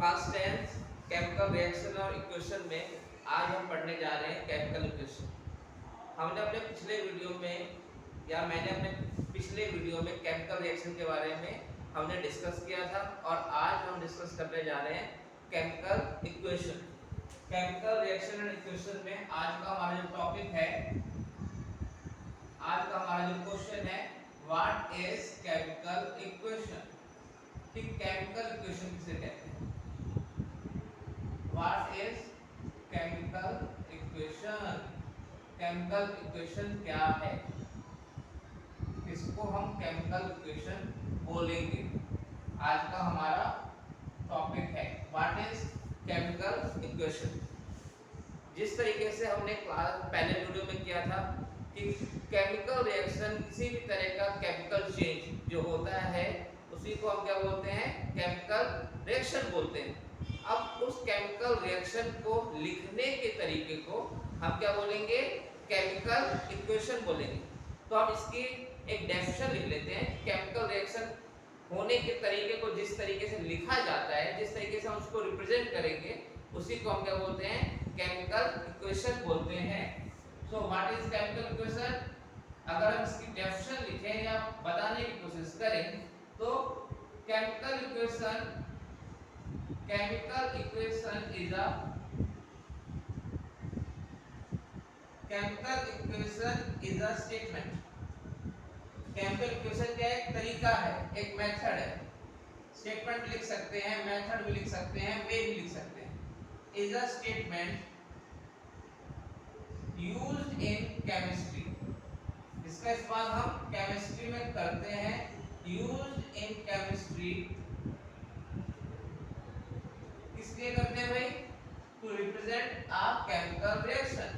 Class 10 chemical reaction और equation में आज हम पढ़ने जा रहे हैं केमिकल इक्वेशन। हमने अपने पिछले वीडियो में या मैंने अपने पिछले वीडियो में केमिकल रिएक्शन के बारे में हमने डिस्कस किया था और आज हम डिस्कस करने जा रहे हैं chemical equation. Chemical reaction and equation में आज का हमारा जो टॉपिक है, आज का हमारा जो क्वेश्चन है, व्हाट इज केमिकल इक्वेशन। कि केमिकल इक्वेशन किसे कहते हैं? What is chemical equation? Chemical equation क्या है, इसको हम केमिकल इक्वेशन बोलेंगे। आज का हमारा टॉपिक है व्हाट इज केमिकल इक्वेशन। जिस तरीके से हमने क्लास पहले वीडियो में किया था कि केमिकल रिएक्शन किसी भी तरह का केमिकल चेंज जो होता है उसी को हम क्या बोलते हैं? केमिकल रिएक्शन बोलते हैं। अब उस केमिकल रिएक्शन को लिखने के तरीके को हम क्या बोलेंगे? केमिकल इक्वेशन बोलेंगे। तो हम इसकी एक डेफिनेशन लिख लेते हैं। केमिकल रिएक्शन होने के तरीके को जिस तरीके से लिखा जाता है, जिस तरीके से हम उसको रिप्रेजेंट करेंगे, उसी को हम क्या बोलते हैं? केमिकल इक्वेशन बोलते हैं। So what is chemical equation? अगर हम इसकी डेफिनेशन लिखें या बताने की कोशिश करें तो chemical equation is a statement. Chemical equation क्या है? एक तरीका है, एक मेथड है। स्टेटमेंट लिख सकते हैं, मेथड भी लिख सकते हैं, वे भी लिख सकते हैं। Is a statement used in chemistry. इसका इस्तेमाल हम केमिस्ट्री में करते हैं। यूज्ड इन केमिस्ट्री किस लिए करते हैं भाई? To represent a chemical reaction.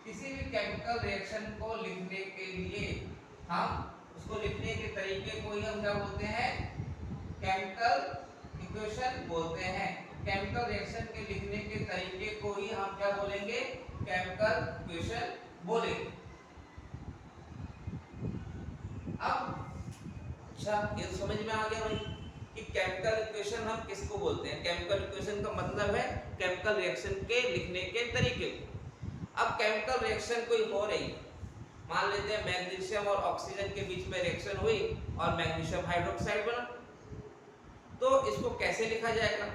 किसी भी केमिकल रिएक्शन को लिखने के लिए हम उसको लिखने के तरीके को ही हम क्या बोलते हैं? केमिकल इक्वेशन बोलते हैं। केमिकल रिएक्शन के लिखने के तरीके को ही हम क्या बोलेंगे? केमिकल इक्वेशन बोलेंगे। अब अच्छा, ये समझ में आ गया भाई कि केमिकल इक्वेशन हम किसको बोलते हैं? केमिकल इक्वेशन का मतलब है केमिकल रिएक्शन के लिखने के तरीके को। अब केमिकल रिएक्शन कोई हो रही, मान लेते हैं मैग्नीशियम और ऑक्सीजन के बीच में रिएक्शन हुई और मैग्नीशियम हाइड्रोक्साइड बना, तो इसको कैसे लिखा जाएगा?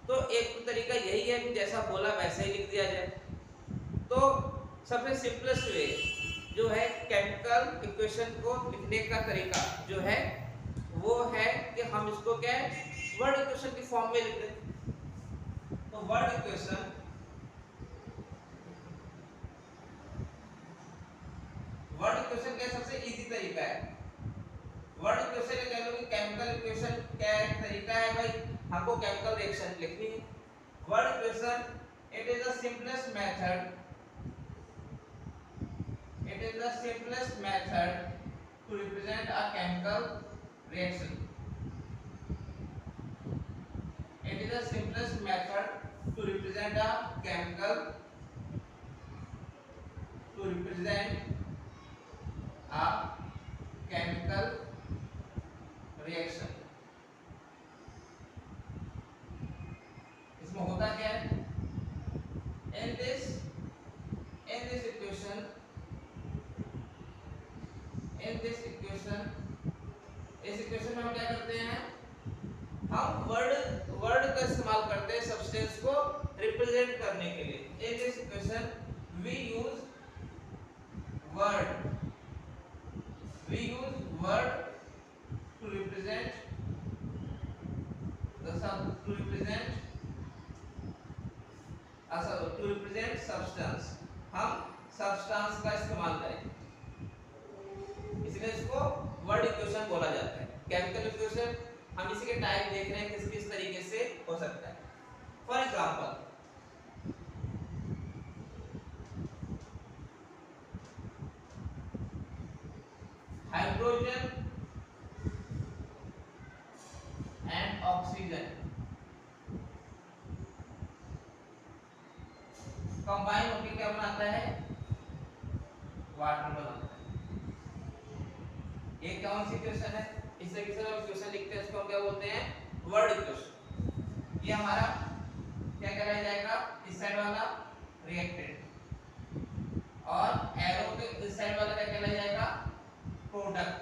तो एक तो तरीका यही है कि जैसा बोला वैसे ही लिख दिया जाए। तो सबसे सिंपलेस्ट वे जो है केमिकल इक्वेशन को लिखने का तरीका जो है वो है कि हम इसको क्या है? वर्ड इक्वेशन की फॉर्म में लिख दें। तो वर्ड इक्वेशन का सबसे इजी तरीका है। वर्ड इक्वेशन कह लो कि केमिकल इक्वेशन क्या एक तरीका है भाई, हमको केमिकल रिएक्शन लिखनी है। Word equation it is the simplest method to represent a chemical reaction. It is the simplest method to represent a chemical reaction. इसमें होता क्या है? In this equation इस इक्वेशन में हम क्या करते हैं? हम वर्ड का इस्तेमाल करते हैं सब्सटेंस को रिप्रेजेंट करने के लिए। In this equation we use word to represent substance. हम सब्सटेंस का इस्तेमाल करेंगे, इसलिए इसको वर्ड इक्वेशन बोला जाता है। केमिकल इक्वेशन हम इसी के टाइप देख रहे हैं किस किस तरीके से हो सकता है। For example hydrogen and oxygen combine होकर क्या बनाता है? वाटर बनाता है। ये कौन सी इक्वेशन है? इस तरीके से हम इक्वेशन लिखते हैं, इसको हम क्या बोलते हैं? Word equation. ये हमारा क्या कहलाया जाएगा, इस साइड वाला रिएक्टेंट, और एरो के इस साइड वाला क्या कहलाया जाएगा, प्रोडक्ट।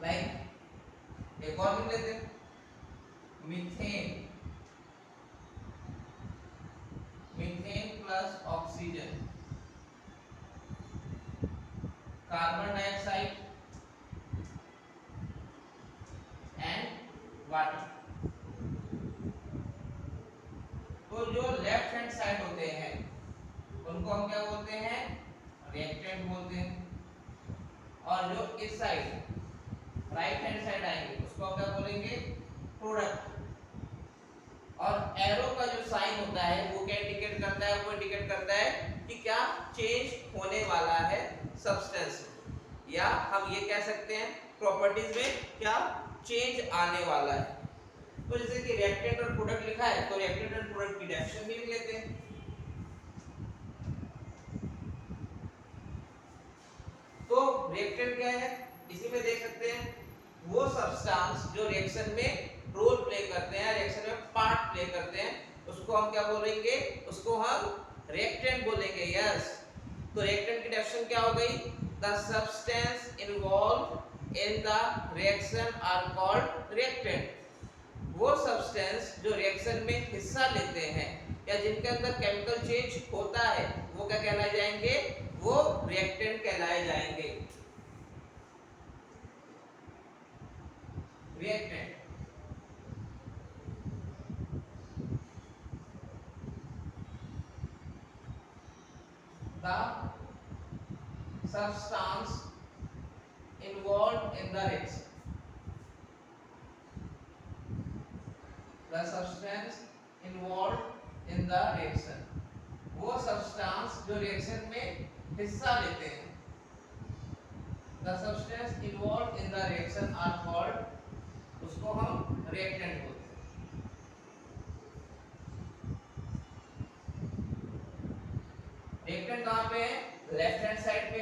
लाइक एक और लिख लेते हैं, methane, methane plus oxygen, carbon dioxide and water. तो जो लेफ्ट हैंड साइड होते हैं उनको हम क्या बोलते हैं, रिएक्टेंट बोलते हैं, और जो इस साइड राइट हैंड साइड आएंगे उसको हम क्या बोलेंगे, प्रोडक्ट। और एरो का जो साइन होता है वो क्या इंडिकेट करता है, वो इंडिकेट करता है कि क्या चेंज होने वाला है सब्सटेंस, या हम ये कह सकते हैं प्रॉपर्टीज में क्या चेंज आने वाला है। तो जैसे कि रिएक्टेंट और प्रोडक्ट लिखा है तो रिएक्टेंट और प्रोडक्ट की डेफिनेशन भी लिख लेते हैं। तो रिएक्टेंट क्या है, इसी में देख सकते हैं वो सब्सटेंस जो रिएक्शन में रोल प्ले करते हैं, रिएक्शन में पार्ट प्ले करते हैं, उसको हम क्या बोलेंगे, उसको हम रिएक्टेंट बोलेंगे। यस, तो रिएक्टेंट की डेफिनेशन क्या हो गई, the substance involve in the reaction are called reactant. वो सब्सटेंस जो रिएक्शन में हिस्सा लेते हैं या जिनके अंदर केमिकल चेंज होता है वो क्या कहलाए जाएंगे, वो रिएक्टेंट कहलाए जाएंगे। Reactant the substance involved in the reaction, the substance involved in the reaction, वो सब्सटेंस जो रिएक्शन में हिस्सा लेते हैं, the substance involved in the reaction are called, उसको हम रिएक्टेंट बोलते हैं। रिएक्टेंट कहाँ पे है, लेफ्ट हैंड साइड पे,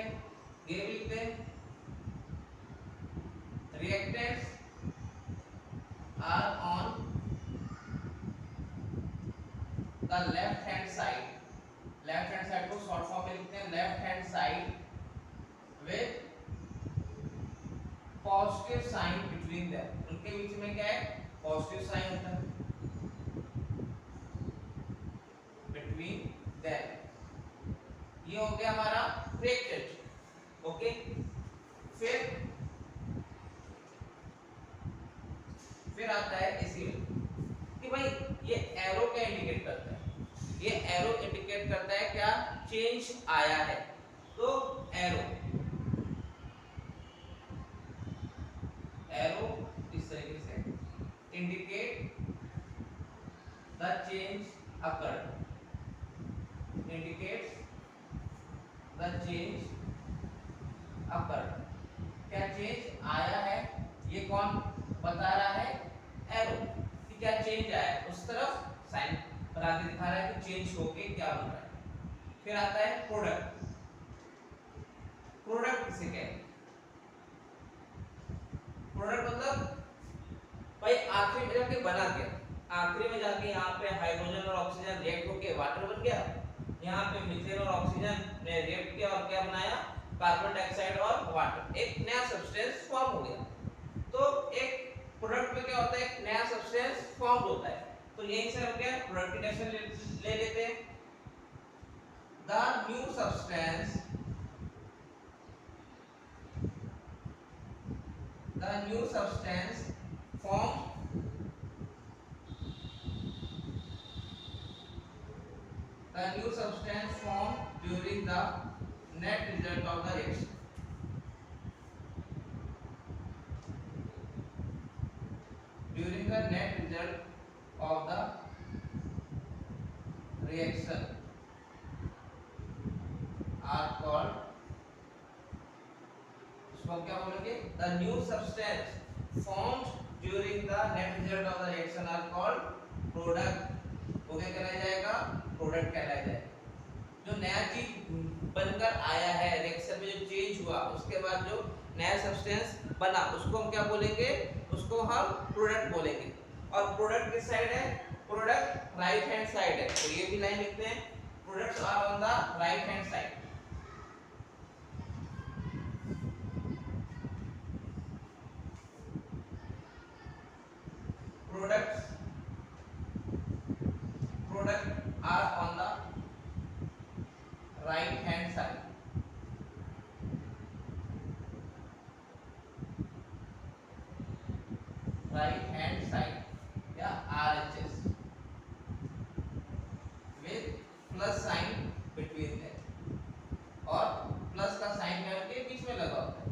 ये भी लिखते हैं, reactants are on the left hand side, left hand side को शॉर्ट फॉर्म में लिखते हैं left hand side with positive sign between them, उनके बीच में क्या है, पॉजिटिव साइन होता है बिटवीन देम। ये हो गया हमारा रिएक्टेंट। ओके, फिर आता है इसी में कि भाई ये एरो क्या इंडिकेट करता है, ये एरो इंडिकेट करता है क्या चेंज आया है। तो एरो इस तरीके से indicate the change occurred, indicates the change occurred, क्या चेंज आया है, ये कौन बता रहा है, एरो, कि क्या चेंज आया है, उस तरफ साइन बना के दिखा रहा है कि चेंज होके क्या बन रहा है। फिर आता है प्रोडक्ट, प्रोडक्ट किसे कहते हैं, प्रोडक्ट मतलब भाई आखिरी में जाके बना क्या, आखिरी में जाके यहाँ पे हाइड्रोजन और ऑक्सीजन रिएक्ट होके वाटर बन गया, यहाँ पे मीथेन और ऑक्सीजन ने रिएक्ट किया और क्या बनाया, कार्बन डाइऑक्साइड और वाटर, एक नया सब्सटेंस फॉर्म हो गया। तो एक प्रोडक्ट में क्या होता है, एक नया सब्सटेंस फॉर्म होता है। तो यहीं से हम क्या प्रोडक्ट की डेफिनेशन ले लेते हैं, the new substance, the new substance formed, the new substance formed during the net result of the reaction, during the net result of the reaction are called, इसको क्या बोलेंगे, the new substance formed during the net result of the reaction are called product, वो क्या कहलाया जाएगा, product कहलाया जाएगा। जो नया चीज बनकर आया है रिएक्शन में, जो चेंज हुआ उसके बाद जो नया सब्सटेंस बना उसको हम क्या बोलेंगे, उसको हम प्रोडक्ट बोलेंगे। और प्रोडक्ट किस साइड है? प्रोडक्ट राइट हैंड साइड है, तो ये भी लाइन लिखते हैं, products are on the right hand side. Products product are on the right hand side. Right hand side या RHS with plus sign between them, और प्लस का साइन करके बीच में लगा होता है।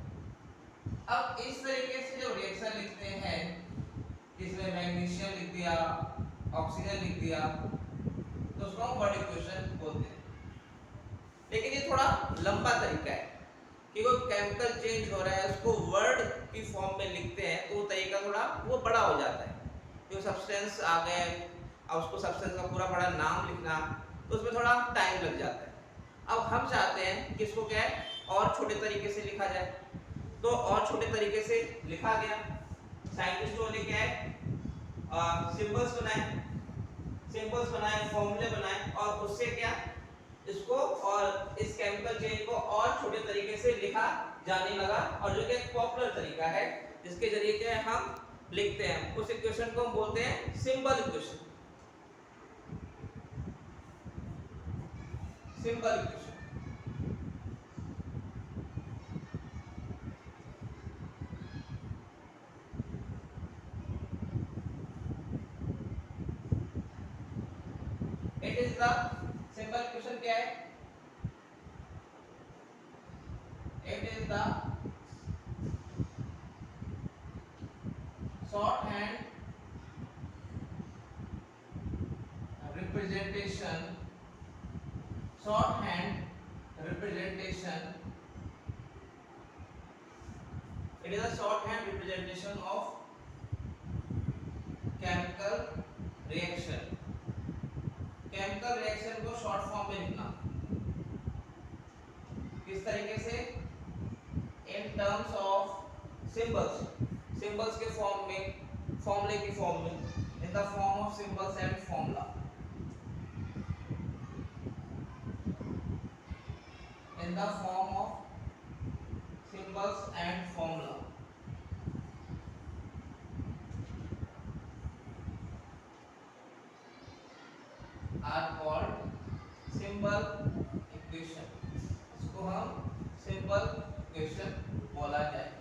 अब इस तरीके से जो रिएक्शन लिखते हैं, इसमें मैग्नीशियम लिख दिया, ऑक्सीजन लिख दिया, तो उसको हम वर्ड इक्वेशन बोलते हैं। लेकिन ये थोड़ा लंबा तरीका है कि कोई केमिकल चेंज हो रहा है उसको वर्ड की फॉर्म में लिखते हैं, तो वो तरीका थोड़ा वो बड़ा हो जाता है। जो सब्सटेंस आ गए, अब उसको सब्सटेंस का पूरा बड़ा नाम लिखना, तो उसमें थोड़ा टाइम लग जाता है। अब हम चाहते हैं कि इसको क्या है और छोटे तरीके से लिखा जाए, तो और छोटे तरीके से लिखा गया। साइंटिस्टों ने क्या है सिंबल्स बनाए, फॉर्मूले बनाए, और उससे क्या इसको और इस केमिकल चेंज को और छोटे तरीके से लिखा जाने लगा, और जो कि एक पॉपुलर तरीका है जिसके जरिए क्या है हम लिखते हैं, उस इक्वेशन को हम बोलते हैं symbol equation. Symbol equation it is the symbol equation क्या है? It is the shorthand representation it is a shorthand representation of chemical reaction। Chemical reaction को शॉर्ट फॉर्म में लिखना किस तरीके से? इन टर्म्स ऑफ सिंबल्स के फॉर्म में, फॉर्मूले की फॉर्म में, in the form of symbols and formula. In the form of symbols and formula. Are called symbol equation. इसको हम सिंबल इक्वेशन बोला जाए।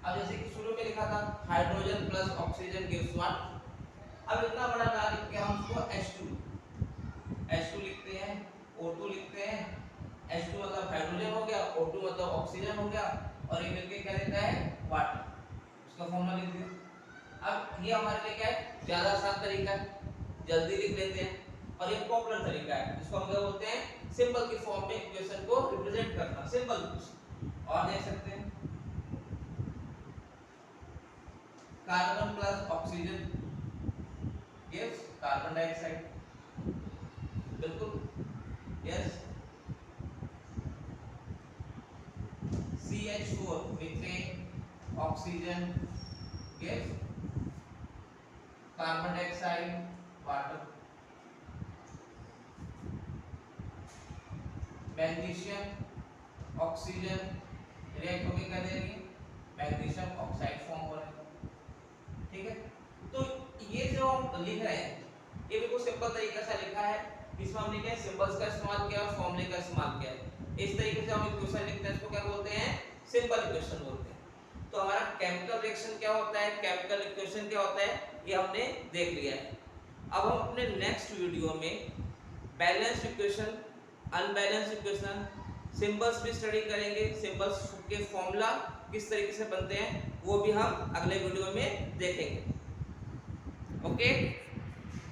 अब जैसे कि शुरू में लिखा था hydrogen plus oxygen gives what. अब इतना बड़ा ना लिख के हम उसको H2 लिखते हैं, O2 लिखते हैं। H2 मतलब हाइड्रोजन हो गया, O2 मतलब ऑक्सीजन हो गया, और ये मिलके क्या देता है? वाटर। उसका फॉर्मूला लिख दिया। अब ये हमारे लिए क्या है? ज्यादा आसान तरीका है, जल्दी लिख लेते हैं, और ये पॉपुलर तरीका है, इसको हम क्या बोलते हैं? सिंबल की फॉर्म में इक्वेशन को रिप्रेजेंट करना, सिंबल इक्वेशन। और देख सकते हैं carbon plus oxygen gives carbon dioxide. बिल्कुल, yes. CH4 methane oxygen gives carbon dioxide water. Magnesium oxygen react होकर क्या देगी? मैग्नीशियम ऑक्साइड फॉर्म हो रहा है। ठीक है, तो ये जो हम लिख रहे हैं ये बिल्कुल सिंपल तरीका से लिखा है। इसमें हमने क्या सिंबल्स का इस्तेमाल किया और फॉर्मूले का इस्तेमाल किया है। इस तरीके से हम इक्वेशन लिखते हैं, इसको क्या बोलते हैं? सिंपल इक्वेशन बोलते हैं। तो हमारा केमिकल रिएक्शन क्या होता है, केमिकल इक्वेशन क्या होता है, ये हमने देख लिया है। अब हम अपने नेक्स्ट वीडियो में balanced equation, unbalanced equation, symbols भी स्टडी करेंगे। सिंबल्स के फॉर्मूला किस तरीके से बनते हैं वो भी हम अगले वीडियो में देखेंगे। ओके।